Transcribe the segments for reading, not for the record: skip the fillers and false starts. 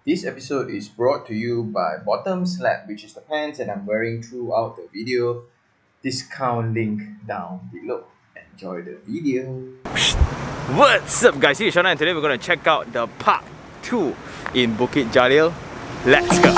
This episode is brought to you by Bottom Slap, which is the pants that I'm wearing throughout the video. Discount link down below. Enjoy the video. What's up guys, it's Shortens and today we're going to check out the Park 2 in Bukit Jalil. Let's go!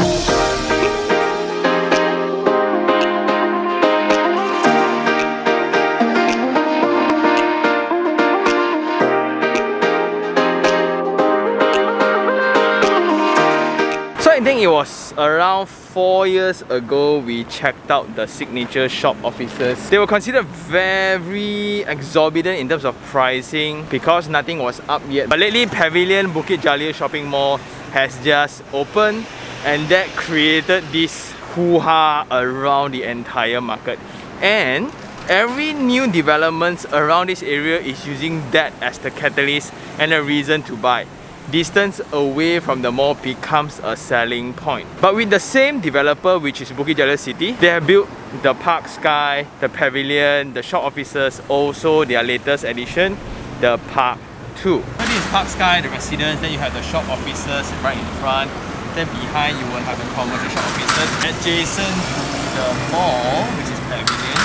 I think it was around 4 years ago we checked out the signature shop offices. They were considered very exorbitant in terms of pricing because nothing was up yet. But lately Pavilion Bukit Jalil shopping mall has just opened and that created this hoo-ha around the entire market. And every new developments around this area is using that as the catalyst and a reason to buy. Distance away from the mall becomes a selling point. But with the same developer, which is Bukit Jalil City, they have built the Park Sky, the Pavilion, the shop offices, also their latest addition, the Park 2. So this is Park Sky, the residence, then you have the shop offices right in front. Then behind you will have the commercial shop offices adjacent to the mall, which is Pavilion.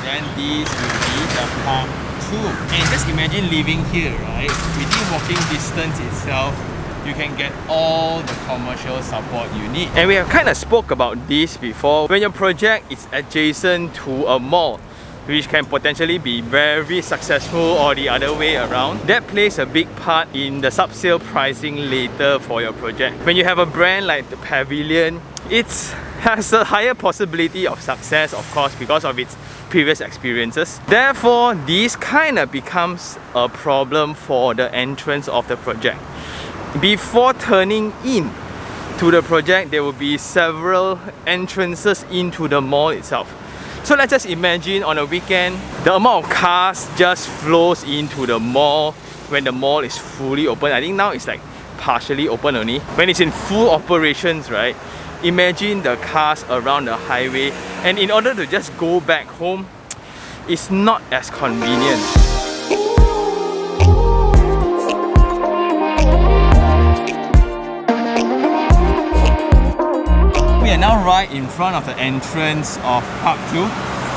Then these will be the Park 2. And just imagine living here, right? Within walking distance itself, you can get all the commercial support you need. And we have kind of spoke about this before. When your project is adjacent to a mall, which can potentially be very successful or the other way around, that plays a big part in the sub-sale pricing later for your project. When you have a brand like the Pavilion, it has a higher possibility of success, of course, because of its previous experiences. Therefore, this kind of becomes a problem for the entrance of the project. Before turning in to the project, there will be several entrances into the mall itself. So let's just imagine on a weekend, the amount of cars just flows into the mall when the mall is fully open. I think now it's like partially open only. When it's in full operations, right? Imagine the cars around the highway, and in order to just go back home, it's not as convenient. We are now right in front of the entrance of Park 2,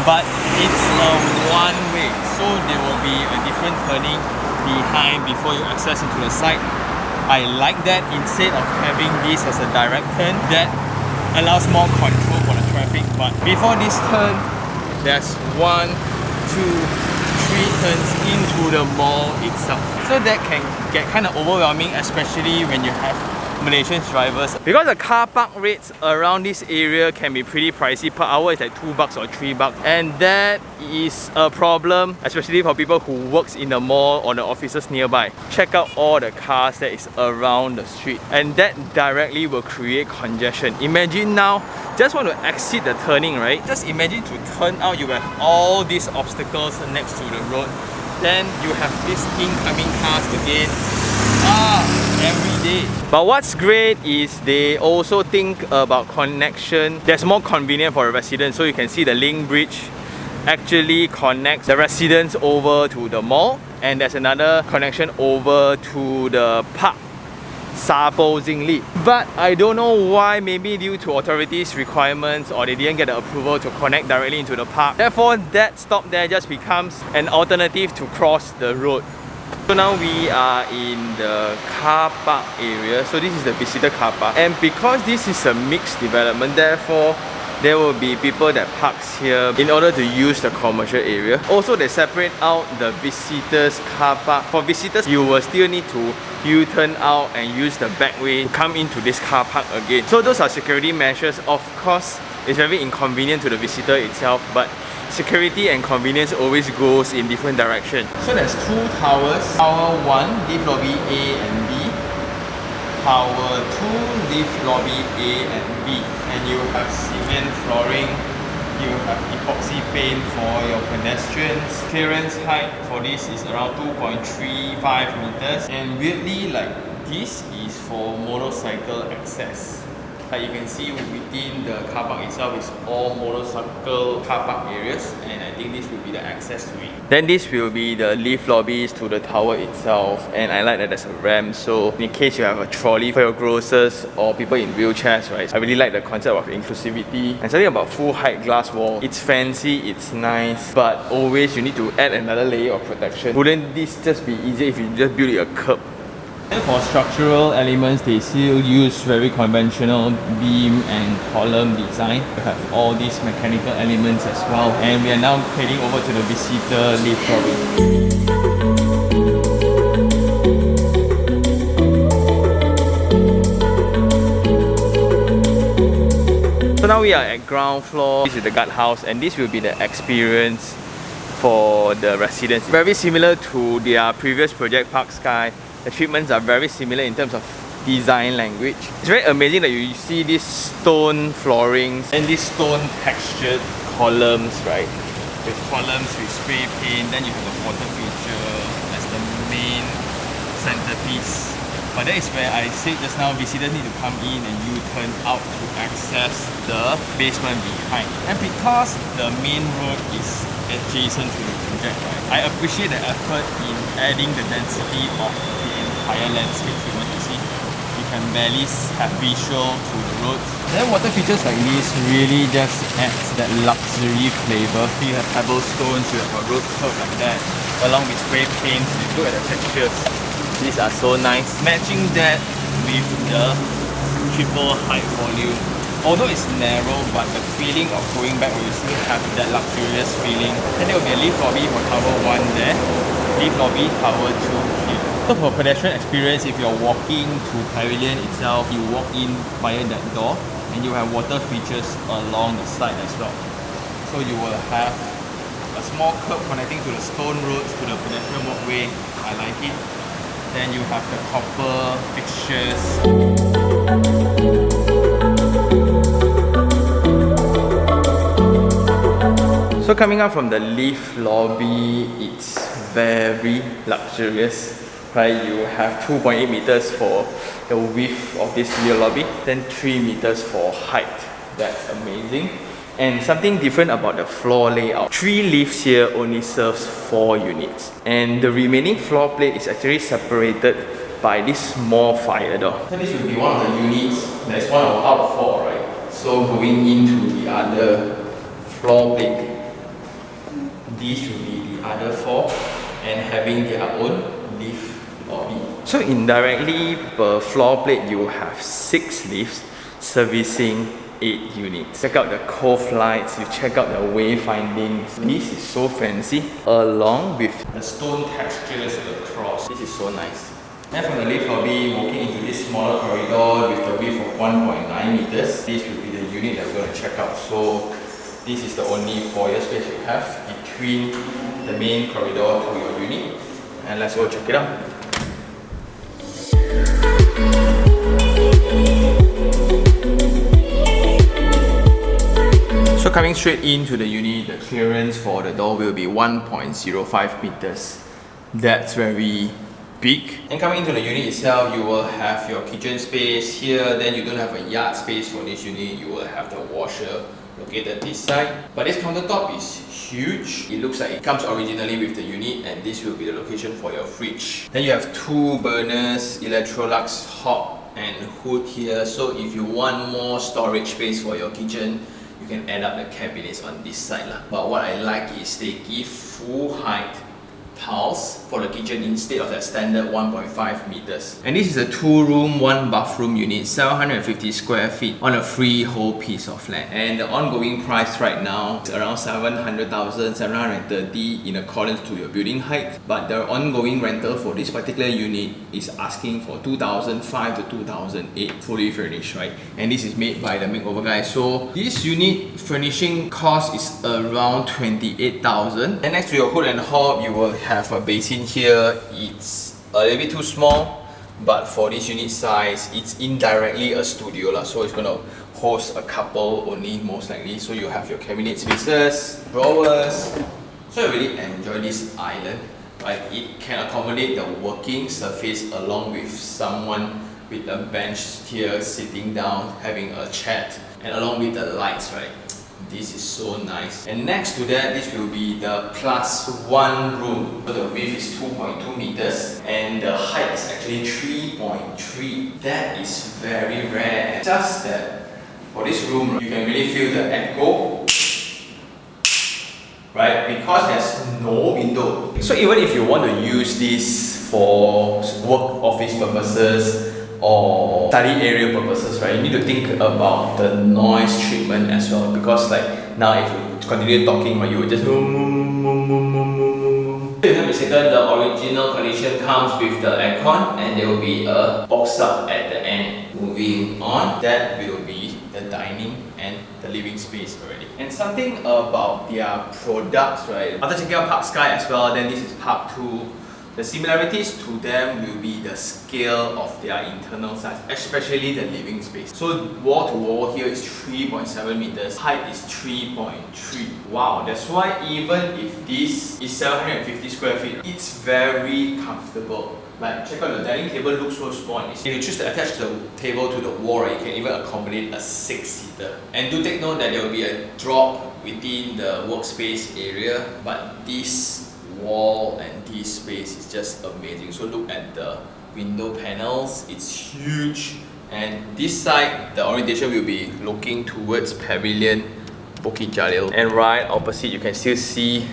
but it's a one-way, so there will be a different turning behind before you access into the site. I like that instead of having this as a direct turn, that allows more control for the traffic. But before this turn, there's 1, 2, 3 turns into the mall itself. So that can get kind of overwhelming, especially when you have Malaysian drivers. Because the car park rates around this area can be pretty pricey. Per hour is like $2 or $3. And that is a problem, especially for people who works in the mall or the offices nearby. Check out all the cars that is around the street. And that directly will create congestion. Imagine now, just want to exit the turning, right? Just imagine to turn out, you have all these obstacles next to the road. Then you have these incoming cars again. Every day. But what's great is they also think about connection. That's more convenient for a resident. So you can see the link bridge actually connects the residents over to the mall, and there's another connection over to the park, supposedly. But I don't know why, maybe due to authorities' requirements or they didn't get the approval to connect directly into the park. Therefore, that stop there just becomes an alternative to cross the road. So now we are in the car park area. So this is the visitor car park, and because this is a mixed development, therefore there will be people that parks here in order to use the commercial area. Also, they separate out the visitors car park. For visitors, you will still need to U-turn out and use the back way to come into this car park again. So those are security measures. Of course, it's very inconvenient to the visitor itself, but security and convenience always goes in different directions. So there's 2 towers. Tower 1, lift lobby A and B. Tower 2, lift lobby A and B. And you have cement flooring. You have epoxy paint for your pedestrians. Clearance height for this is around 2.35 meters. And weirdly, like this is for motorcycle access. Like you can see within the car park itself is all motorcycle car park areas, and I think this will be the access to it. Then this will be the lift lobbies to the tower itself, and I like that there's a ramp, so in case you have a trolley for your grocers or people in wheelchairs, right? I really like the concept of inclusivity. And something about full height glass wall. It's fancy, it's nice, but always you need to add another layer of protection. Wouldn't this just be easier if you just build it a curb? And for structural elements, they still use very conventional beam and column design. We have all these mechanical elements as well. And we are now heading over to the visitor lift lobby. So now we are at ground floor. This is the guardhouse, and this will be the experience for the residents. Very similar to their previous project, Park Sky. The treatments are very similar in terms of design language. It's very amazing that you see these stone floorings and these stone textured columns, right? With columns with spray paint, then you have a water feature as the main centerpiece. But that is where I said just now, visitors need to come in and U-turn out to access the basement behind. And because the main road is adjacent to the project, right, I appreciate the effort in adding the density of the entire landscape treatment. You see, you can barely have visual to the roads. Then water features like this really just adds that luxury flavor. You have pebble stones, you have a road curb like that, along with spray paint. You look at the textures. These are so nice. Matching that with the triple height volume. Although it's narrow, but the feeling of going back will still have that luxurious feeling. And there will be a lift lobby for Tower 1 there. Lift lobby, Tower 2 here. So for pedestrian experience, if you're walking to Pavilion itself, you walk in via that door, and you have water features along the side as well. So you will have a small curb connecting to the stone roads to the pedestrian walkway. I like it. Then you have the copper fixtures. So coming out from the lift lobby, it's very luxurious, right? You have 2.8 meters for the width of this rear lobby, then 3 meters for height. That's amazing. And something different about the floor layout. 3 lifts here only serves 4 units. And the remaining floor plate is actually separated by this small fire door. So this will be one of the units. That's one of out 4, right? So going into the other floor plate, these will be the other 4 and having their own lift lobby. So indirectly per floor plate you have 6 lifts servicing 8 units. Check out the cove lights, you check out the wayfindings. This is so fancy, along with the stone textures across. This is so nice. And from the lift lobby, walking into this smaller corridor with the width of 1.9 meters, this will be the unit that we're going to check out. So this is the only foyer space you have between the main corridor to your unit. And let's go check it out. So coming straight into the unit, the clearance for the door will be 1.05 meters. That's very big. And coming into the unit itself, you will have your kitchen space here. Then you don't have a yard space for this unit. You will have the washer located this side. But this countertop is huge. It looks like it comes originally with the unit, and this will be the location for your fridge. Then you have 2 burners, Electrolux hob and hood here. So if you want more storage space for your kitchen, you can add up the cabinets on this side lah. But what I like is they give full height tiles for the kitchen instead of that standard 1.5 meters. And this is a 2-room, 1-bathroom unit, 750 square feet on a freehold piece of land. And the ongoing price right now is around 700,000, 730 in accordance to your building height. But the ongoing rental for this particular unit is asking for 2005 to 2008 fully furnished, right? And this is made by the makeover guy. So this unit furnishing cost is around 28,000. And next to your hood and hob, you will have a basin here. It's a little bit too small, but for this unit size, it's indirectly a studio lah. So it's gonna host a couple only, most likely. So you have your cabinet spaces, drawers. So I really enjoy this island. Right? It can accommodate the working surface along with someone with a bench here, sitting down, having a chat, and along with the lights, right? This is so nice. And next to that, this will be the +1 room. So the width is 2.2 meters and the height is actually 3.3. That is very rare. Just that for this room, you can really feel the echo, right? Because there's no window. So even if you want to use this for work office purposes or study area purposes, right, you need to think about the noise treatment as well, because like now if you continue talking, right, you will just if you're not mistaken, the original condition comes with the aircon and there will be a box up at the end. Moving on, that will be the dining and the living space already. And something about their products, right, after checking out Park Sky as well, then this is Park 2. The similarities to them will be the scale of their internal size, especially the living space. So wall to wall here is 3.7 meters, height is 3.3. Wow, that's why even if this is 750 square feet, it's very comfortable. Like, check out the dining table, looks so small. If you choose to attach the table to the wall, right, you can even accommodate a 6-seater. And do take note that there will be a drop within the workspace area, but this wall and this space is just amazing. So look at the window panels, it's huge. And this side, the orientation will be looking towards Pavilion Bukit Jalil. And right opposite, you can still see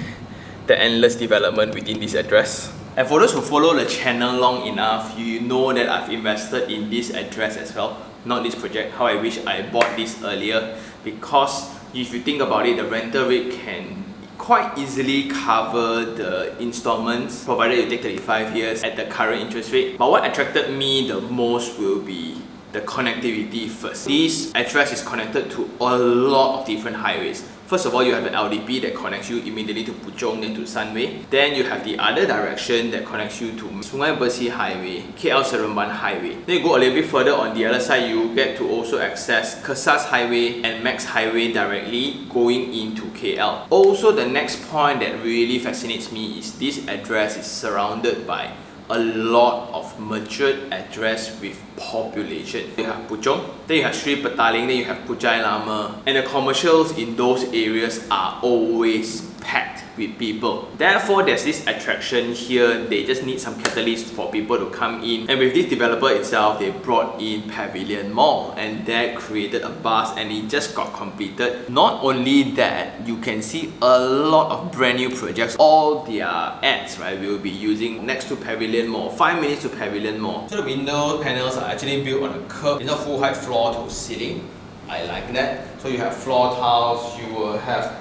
the endless development within this address. And for those who follow the channel long enough, you know that I've invested in this address as well, not this project. How I wish I bought this earlier, because if you think about it, the rental rate can quite easily cover the installments provided you take 35 years at the current interest rate. But what attracted me the most will be the connectivity first. This address is connected to a lot of different highways. First of all, you have the LDP that connects you immediately to Puchong, then to Sunway. Then you have the other direction that connects you to Besi Highway, KL-Seremban Highway. Then you go a little bit further on the other side, you get to also access KESAS Highway and Max Highway directly going into KL. Also, the next point that really fascinates me is this address is surrounded by a lot of matured address with population. You have Puchong, then you have Petaling, then you have Kuchai Lama, and the commercials in those areas are always packed with people. Therefore, there's this attraction here. They just need some catalyst for people to come in. And with this developer itself, they brought in Pavilion Mall, and that created a buzz, and it just got completed. Not only that, you can see a lot of brand new projects. All their ads, right, will be using next to Pavilion Mall, 5 minutes to Pavilion Mall. So the window panels are actually built on a curve. It's not full height floor to ceiling. I like that. So you have floor tiles, you will have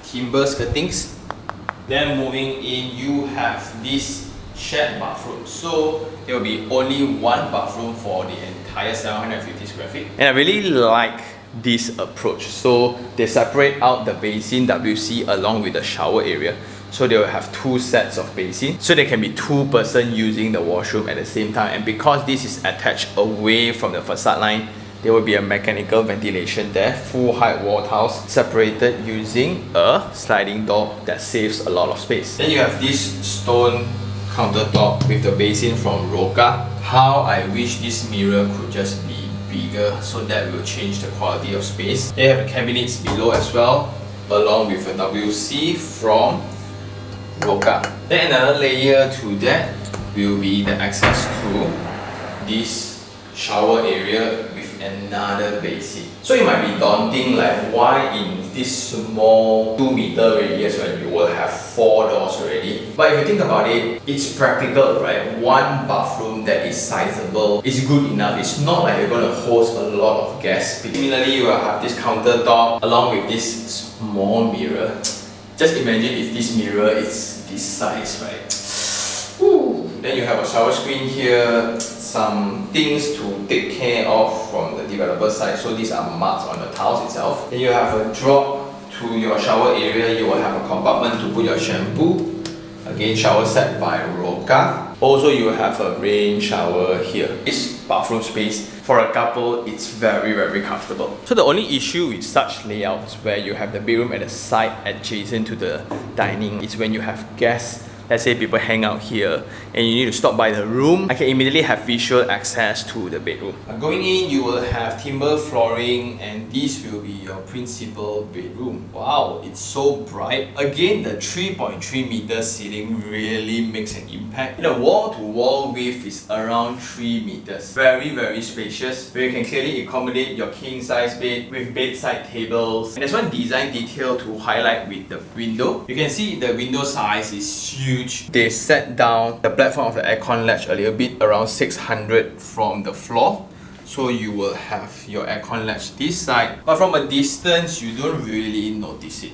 timber skirtings. Then moving in, you have this shared bathroom. So there will be only one bathroom for the entire 750 square feet. And I really like this approach. So they separate out the basin WC along with the shower area. So they will have 2 sets of basin. So there can be 2 persons using the washroom at the same time. And because this is attached away from the facade line, there will be a mechanical ventilation there, full height wall tiles separated using a sliding door that saves a lot of space. Then you have this stone countertop with the basin from Roca. How I wish this mirror could just be bigger, so that will change the quality of space. They have the cabinets below as well, along with a WC from Roca. Then another layer to that will be the access to this shower area with another basin. So it might be daunting, like why in this small 2-meter radius when you will have 4 doors already. But if you think about it, it's practical, right? One bathroom that is sizable is good enough. It's not like you're going to host a lot of guests. Similarly, you will have this countertop along with this small mirror. Just imagine if this mirror is this size, right? Woo. Then you have a shower screen here, some things to take care of from the developer side. So these are marks on the tiles itself. Then you have a drop to your shower area. You will have a compartment to put your shampoo. Again, shower set by Roca. Also, you will have a rain shower here. This bathroom space for a couple, it's very, very comfortable. So the only issue with such layouts where you have the bedroom at the side adjacent to the dining is when you have guests let's say people hang out here and you need to stop by the room, I can immediately have visual access to the bedroom. Going in, you will have timber flooring, and this will be your principal bedroom. Wow, it's so bright. Again, the 3.3 meter ceiling really makes an impact. The wall-to-wall width is around 3 meters. Very spacious, where you can clearly accommodate your king-size bed with bedside tables. And there's one design detail to highlight with the window. You can see the window size is huge. They set down the platform of the aircon latch a little bit, around 600 from the floor. So you will have your aircon latch this side, but from a distance you don't really notice it.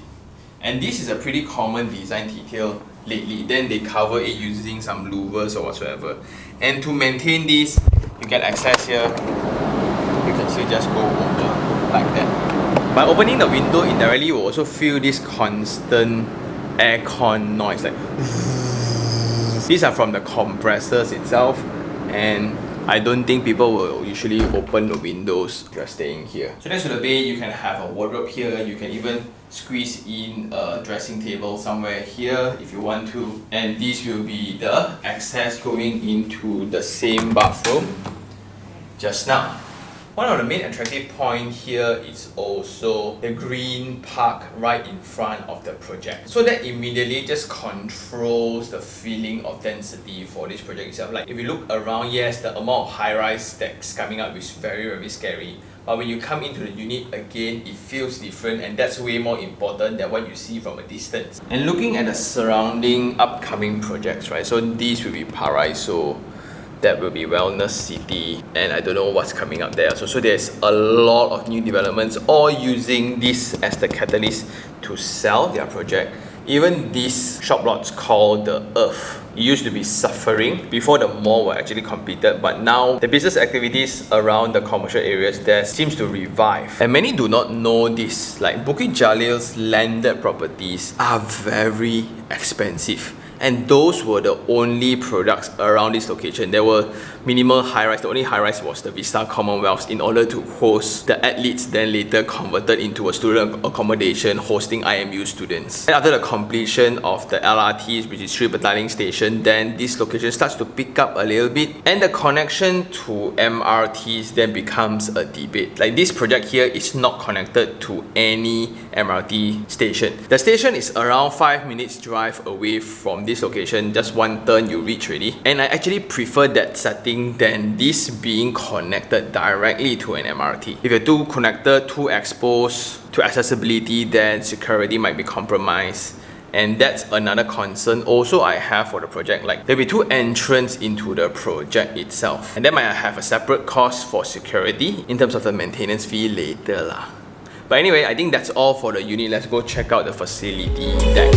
And this is a pretty common design detail lately. Then they cover it using some louvers or whatsoever. And to maintain this, you get access here. You can still just go over like that. By opening the window indirectly, you will also feel this constant aircon noise. Like these are from the compressors itself, and I don't think people will usually open the windows if you're staying here. So next to the bed, you can have a wardrobe here. You can even squeeze in a dressing table somewhere here if you want to. And this will be the access going into the same bathroom just now. One of the main attractive points here is also the green park right in front of the project. So that immediately just controls the feeling of density for this project itself. Like if you look around, yes, the amount of high-rise stacks coming up is very scary. But when you come into the unit again, it feels different, and that's way more important than what you see from a distance. And looking at the surrounding upcoming projects, right? So these will be Paraiso, that will be Wellness City, and I don't know what's coming up there. So there's a lot of new developments, all using this as the catalyst to sell their project. Even these shop lots called the Earth, it used to be suffering before the mall were actually completed, but now the business activities around the commercial areas there seems to revive. And many do not know this, like Bukit Jalil's landed properties are very expensive. And those were the only products around this location. There were minimal high-rise. The only high-rise was the Vista Commonwealth in order to host the athletes, then later converted into a student accommodation hosting IMU students. And after the completion of the LRTs, which is Sri Petaling station, then this location starts to pick up a little bit, and the connection to MRTs then becomes a debate. Like this project here is not connected to any MRT station. The station is around 5 minutes drive away from this location, just one turn you reach already. And I actually prefer that setting than this being connected directly to an MRT. If you're too connected, too exposed to accessibility, then security might be compromised. And that's another concern also I have for the project. Like there'll be two entrances into the project itself, and then might have a separate cost for security in terms of the maintenance fee later lah. But anyway, I think that's all for the unit. Let's go check out the facility deck.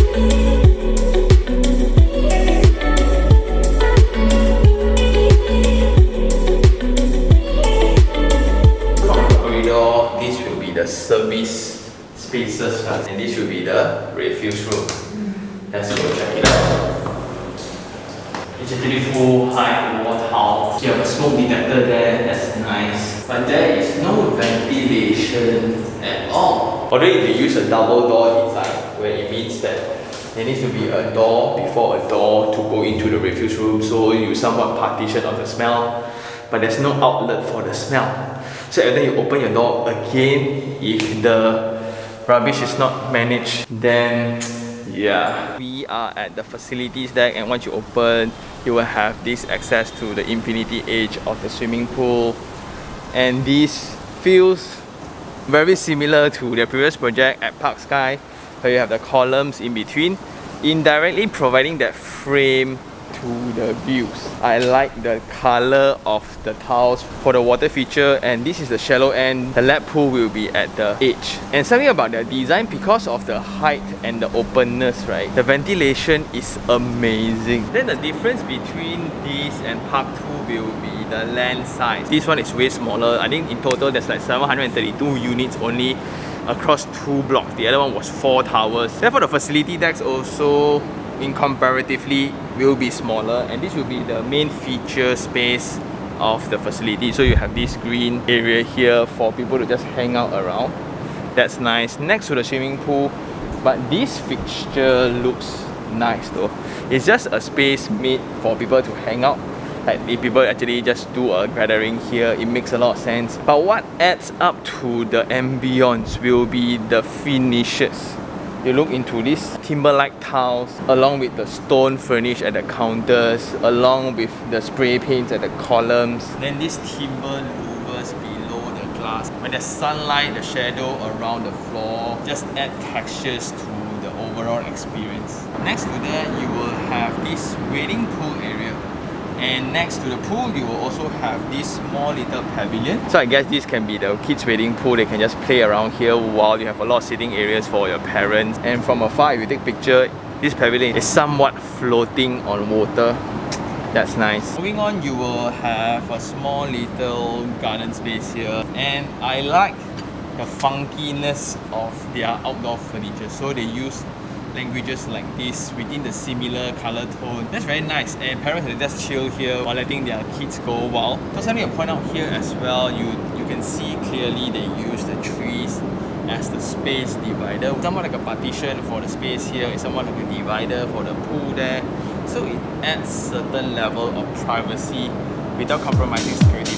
This will be the service spaces, and this will be the refuse room. Let's go check it out. It's a beautiful high wall tile. You have a smoke detector there, that's nice. But there is no ventilation at all. Although if you use a double door inside, where it means that there needs to be a door before a door to go into the refuse room, so you somewhat partition of the smell, but there's no outlet for the smell. So every time you open your door again, if the rubbish is not managed, then yeah. We are at the facilities deck, and once you open, you will have this access to the infinity edge of the swimming pool. And this feels very similar to the previous project at Park Sky, where you have the columns in between, indirectly providing that frame to the views. I like the color of the tiles for the water feature, and this is the shallow end. The lap pool will be at the edge. And something about the design, because of the height and the openness, right? The ventilation is amazing. Then the difference between this and Park 2 will be the land size. This one is way smaller. I think in total there's like 732 units only across 2 blocks. The other one was 4 towers. Therefore the facility decks also in comparatively will be smaller, and this will be the main feature space of the facility. So you have this green area here for people to just hang out around. That's nice, next to the swimming pool. But this fixture looks nice though. It's just a space made for people to hang out. Like if people actually just do a gathering here, it makes a lot of sense. But what adds up to the ambience will be the finishes. You look into these timber-like tiles, along with the stone furnish at the counters, along with the spray paints at the columns. Then these timber louvers below the glass. When there's sunlight, the shadow around the floor just add textures to the overall experience. Next to that, you will have this wading pool area. And next to the pool, you will also have this small little pavilion. So I guess this can be the kids' wading pool. They can just play around here while you have a lot of sitting areas for your parents. And from afar, if you take picture, this pavilion is somewhat floating on water. That's nice. Moving on, you will have a small little garden space here. And I like the funkiness of their outdoor furniture. So they use languages like this within the similar color tone. That's very nice, and parents can just chill here while letting their kids go wild. So something to point out here as well, you can see clearly they use the trees as the space divider. Somewhat like a partition for the space here, it's somewhat like a divider for the pool there. So it adds certain level of privacy without compromising security.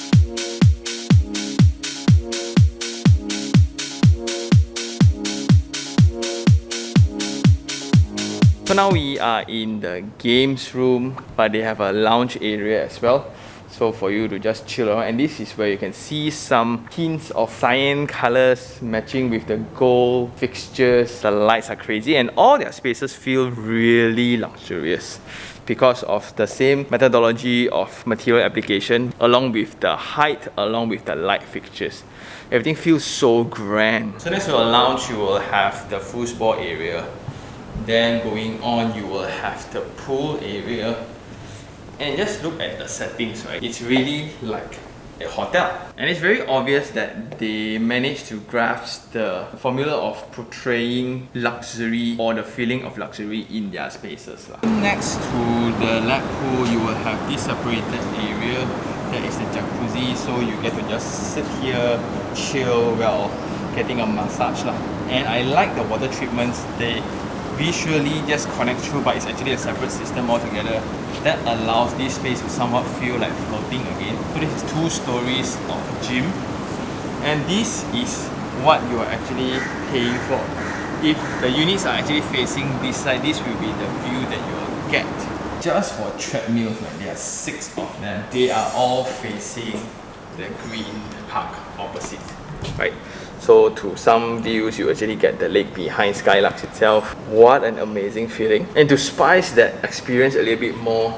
So now we are in the games room, but they have a lounge area as well. So for you to just chill around, and this is where you can see some hints of cyan colors matching with the gold fixtures. The lights are crazy, and all their spaces feel really luxurious because of the same methodology of material application, along with the height, along with the light fixtures. Everything feels so grand. So next to the lounge, you will have the foosball area. Then going on, you will have the pool area. And just look at the settings, right? It's really like a hotel. And it's very obvious that they managed to grasp the formula of portraying luxury or the feeling of luxury in their spaces. Next to the lap pool, you will have this separated area. That is the jacuzzi, so you get to just sit here, chill while getting a massage. And I like the water treatments. They visually just connect through, but it's actually a separate system altogether that allows this space to somewhat feel like floating again. So this is 2 stories of gym, and this is what you are actually paying for. If the units are actually facing this side, this will be the view that you will get. Just for treadmills, like there are 6 of them. They are all facing the green park opposite, right? So to some views, you actually get the lake behind Skylux itself. What an amazing feeling. And to spice that experience a little bit more,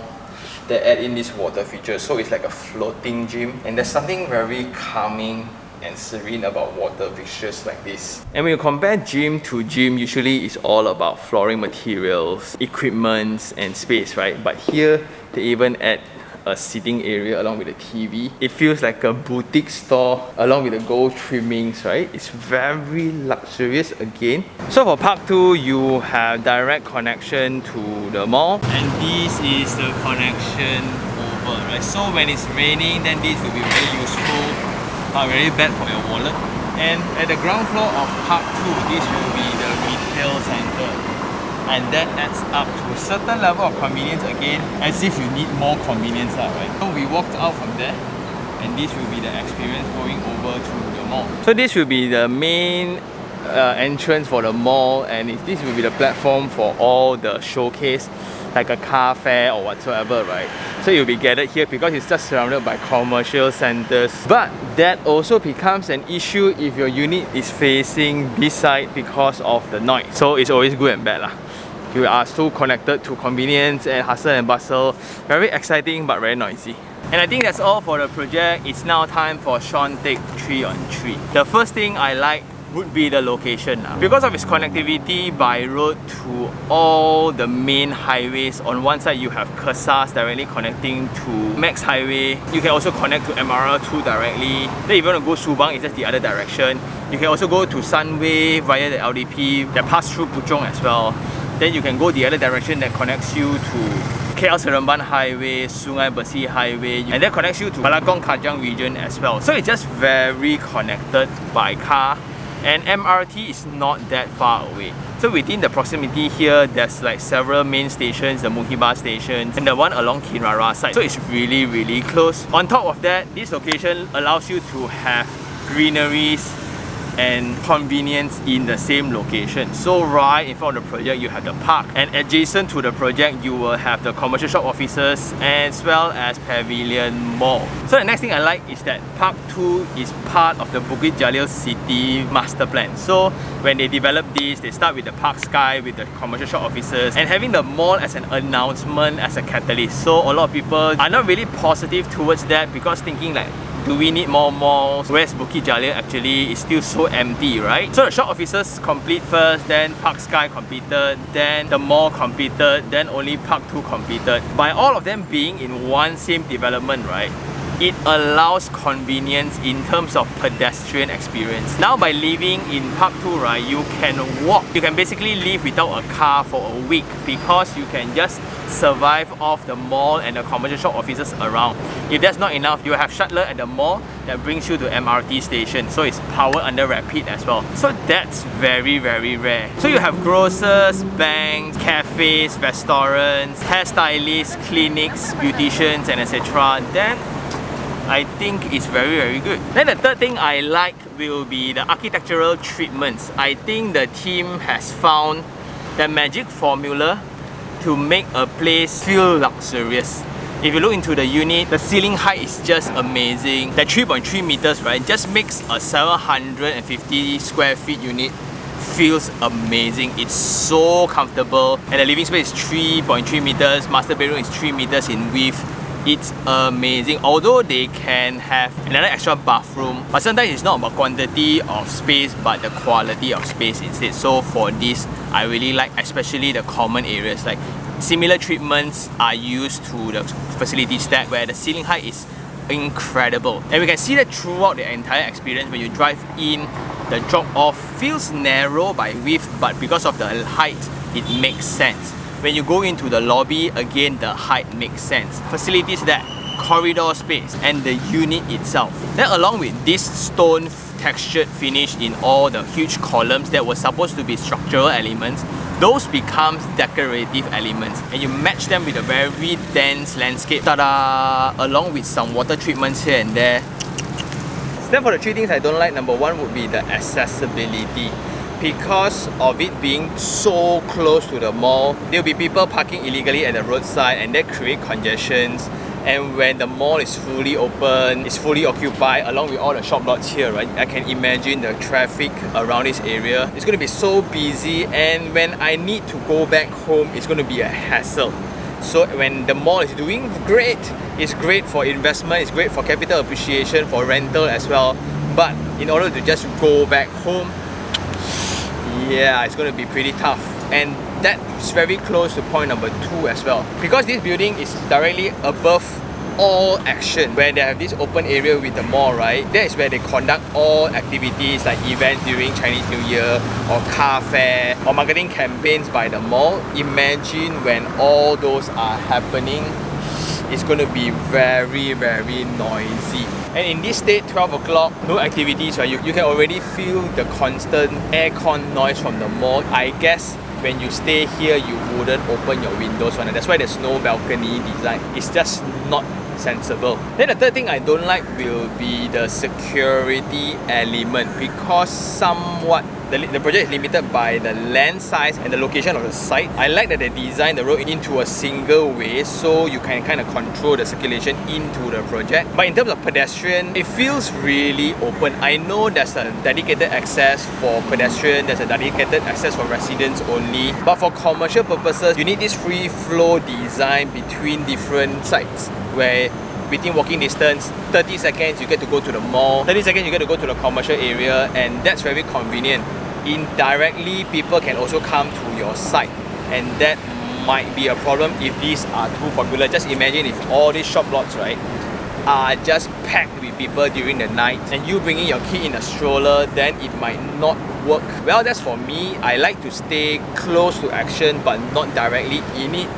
they add in this water feature. So it's like a floating gym. And there's something very calming and serene about water fixtures like this. And when you compare gym to gym, usually it's all about flooring materials, equipments, and space, right? But here, they even add a sitting area along with the TV. It feels like a boutique store along with the gold trimmings, right? It's very luxurious again. So for Park 2, you have direct connection to the mall. And this is the connection over, right? So when it's raining, then this will be very useful, but very bad for your wallet. And at the ground floor of Park 2, this will be the retail center. And that adds up to a certain level of convenience again, as if you need more convenience, right? So we walked out from there, and this will be the experience going over to the mall. So this will be the main entrance for the mall, and this will be the platform for all the showcase, like a car fair or whatsoever, right? So you'll be gathered here because it's just surrounded by commercial centers. But that also becomes an issue if your unit is facing this side because of the noise. So it's always good and bad lah. You are so connected to convenience and hustle and bustle. Very exciting but very noisy. And I think that's all for the project. It's now time for Sean take 3 on 3. The first thing I like would be the location. Because of its connectivity by road to all the main highways, on one side you have KESAS directly connecting to Max Highway. You can also connect to MRL2 directly. Then if you want to go Subang, it's just the other direction. You can also go to Sunway via the LDP that pass through Puchong as well. Then you can go the other direction that connects you to KL-Seremban Highway, Sungai Besi Highway, and that connects you to Balagong Kajang region as well. So it's just very connected by car and MRT is not that far away. So within the proximity here, there's like several main stations, the Muhiba station and the one along Kinrara side. So it's really close. On top of that, this location allows you to have greeneries and convenience in the same location. So right in front of the project you have the park, and adjacent to the project you will have the commercial shop offices as well as Pavilion Mall. So the next thing I like is that Park 2 is part of the Bukit Jalil City master plan. So when they develop this, they start with the Park Sky, with the commercial shop offices, and having the mall as an announcement, as a catalyst. So a lot of people are not really positive towards that because thinking like, do we need more malls? Whereas Bukit Jalil actually is still so empty, right? So the shop offices complete first, then Park Sky completed, then the mall completed, then only Park 2 completed. By all of them being in one same development, right? It allows convenience in terms of pedestrian experience. Now by living in Park 2, right, you can walk. You can basically live without a car for a week because you can just survive off the mall and the commercial shop offices around. If that's not enough, you have shuttler at the mall that brings you to MRT station. So it's powered under rapid as well. So that's very rare. So you have grocers, banks, cafes, restaurants, hairstylists, clinics, beauticians and etc. Then I think it's very good. Then the third thing I like will be the architectural treatments. I think the team has found the magic formula to make a place feel luxurious. If you look into the unit, the ceiling height is just amazing. That 3.3 meters, right, just makes a 750 square feet unit feels amazing. It's so comfortable, and the living space is 3.3 meters, master bedroom is 3 meters in width. It's amazing. Although they can have another extra bathroom, but sometimes it's not about quantity of space but the quality of space instead. So for this, I really like especially the common areas. Like similar treatments are used to the facility stack where the ceiling height is incredible. And we can see that throughout the entire experience. When you drive in, the drop off feels narrow by width, but because of the height, it makes sense. When you go into the lobby, again the height makes sense. Facilities that corridor space and the unit itself. Then along with this stone textured finish in all the huge columns that were supposed to be structural elements, those becomes decorative elements, and you match them with a very dense landscape, ta-da, along with some water treatments here and there. Then for the three things I don't like, number one would be the accessibility. Because of it being so close to the mall, there will be people parking illegally at the roadside and that create congestions. And when the mall is fully open, it's fully occupied along with all the shop lots here, right? I can imagine the traffic around this area. It's going to be so busy, and when I need to go back home, it's going to be a hassle. So when the mall is doing great, it's great for investment, it's great for capital appreciation, for rental as well. But in order to just go back home, yeah, it's going to be pretty tough. And that is very close to point number 2 as well. Because this building is directly above all action, where they have this open area with the mall, right? That is where they conduct all activities like events during Chinese New Year or car fair or marketing campaigns by the mall. Imagine when all those are happening, it's going to be very noisy. And in this state, 12 o'clock, no activities, right? You can already feel the constant aircon noise from the mall. I guess when you stay here, you wouldn't open your windows, right? That's why there's no balcony design. It's just not sensible. Then the third thing I don't like will be the security element, because somewhat the project is limited by the land size and the location of the site. I like that they designed the road into a single way so you can kind of control the circulation into the project. But in terms of pedestrian, it feels really open. I know there's a dedicated access for pedestrian, there's a dedicated access for residents only. But for commercial purposes, you need this free flow design between different sites where within walking distance, 30 seconds you get to go to the mall, 30 seconds you get to go to the commercial area, and that's very convenient. Indirectly, people can also come to your site, and that might be a problem if these are too popular. Just imagine if all these shop lots, right, are just packed with people during the night, and you bringing your kid in a stroller, then it might not work. Well, that's for me. I like to stay close to action but not directly in it.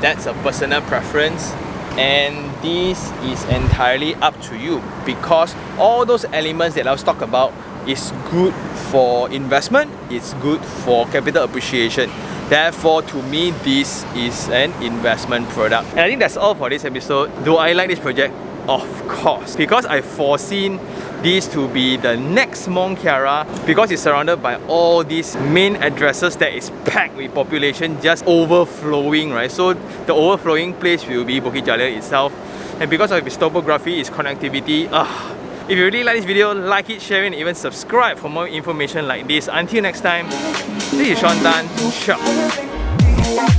That's a personal preference. And this is entirely up to you, because all those elements that I was talking about It's good for investment, it's good for capital appreciation. Therefore, to me, this is an investment product. And I think that's all for this episode. Do I like this project? Of course, because I foreseen this to be the next Mont Kiara, because it's surrounded by all these main addresses that is packed with population just overflowing, right? So the overflowing place will be Bukit Jalil itself, and because of its topography, its connectivity, if you really like this video, like it, share it, and even subscribe for more information like this. Until next time, this is Sean Tan. Ciao.